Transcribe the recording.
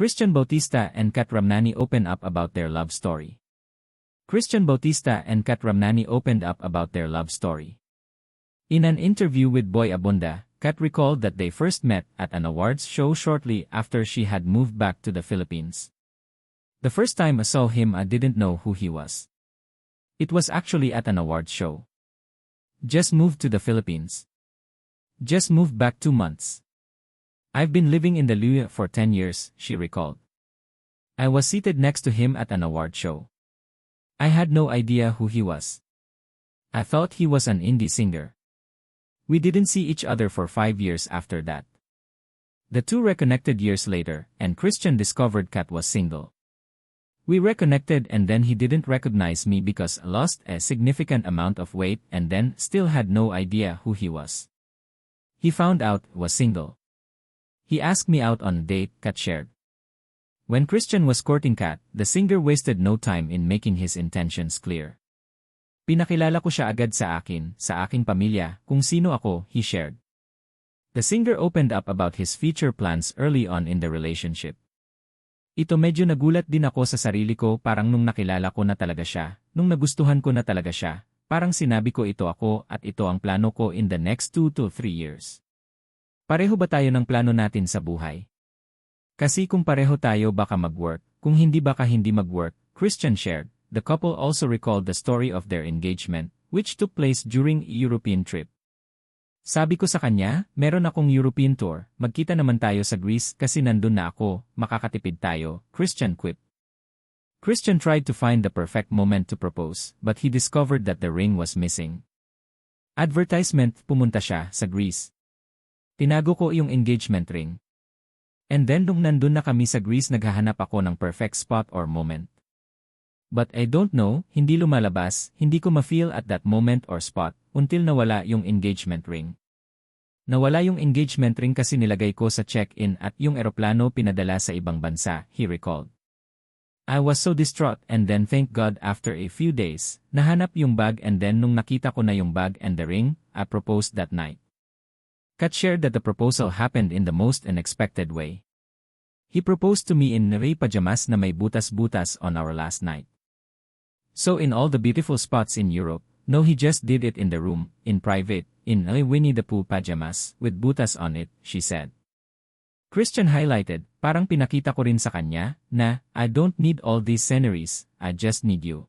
Christian Bautista and Kat Ramnani open up about their love story. Christian Bautista and Kat Ramnani opened up about their love story. In an interview with Boy Abunda, Kat recalled that they first met at an awards show shortly after she had moved back to the Philippines. The first time I saw him, I didn't know who he was. It was actually at an awards show. Just moved to the Philippines. Just moved back 2 months. I've been living in the Luya for 10 years, she recalled. I was seated next to him at an award show. I had no idea who he was. I thought he was an indie singer. We didn't see each other for 5 years after that. The two reconnected years later, and Christian discovered Kat was single. We reconnected and then he didn't recognize me because I lost a significant amount of weight and then still had no idea who he was. He found out I was single. He asked me out on a date, Kat shared. When Christian was courting Kat, the singer wasted no time in making his intentions clear. Pinakilala ko siya agad sa aking pamilya, kung sino ako, he shared. The singer opened up about his future plans early on in the relationship. Ito medyo nagulat din ako sa sarili ko, parang nung nakilala ko na talaga siya, nung nagustuhan ko na talaga siya, parang sinabi ko ito ako at ito ang plano ko in the next 2 to 3 years. Pareho ba tayo ng plano natin sa buhay? Kasi kung pareho tayo baka mag-work, kung hindi baka hindi mag-work, Christian shared. The couple also recalled the story of their engagement, which took place during a European trip. Sabi ko sa kanya, meron akong European tour, magkita naman tayo sa Greece kasi nandun na ako, makakatipid tayo, Christian quipped. Christian tried to find the perfect moment to propose, but he discovered that the ring was missing. Advertisement, pumunta siya sa Greece. Tinago ko yung engagement ring. And then nung nandun na kami sa Greece naghahanap ako ng perfect spot or moment. But I don't know, hindi lumalabas, hindi ko ma-feel at that moment or spot, until nawala yung engagement ring. Nawala yung engagement ring kasi nilagay ko sa check-in at yung eroplano pinadala sa ibang bansa, he recalled. I was so distraught and then thank God after a few days, nahanap yung bag and then nung nakita ko na yung bag and the ring, I proposed that night. Kat shared that the proposal happened in the most unexpected way. He proposed to me in navy pajamas na may butas-butas on our last night. So in all the beautiful spots in Europe, no he just did it in the room, in private, in Winnie the Pooh pajamas, with butas on it, she said. Christian highlighted, parang pinakita ko rin sa kanya, na, I don't need all these sceneries, I just need you.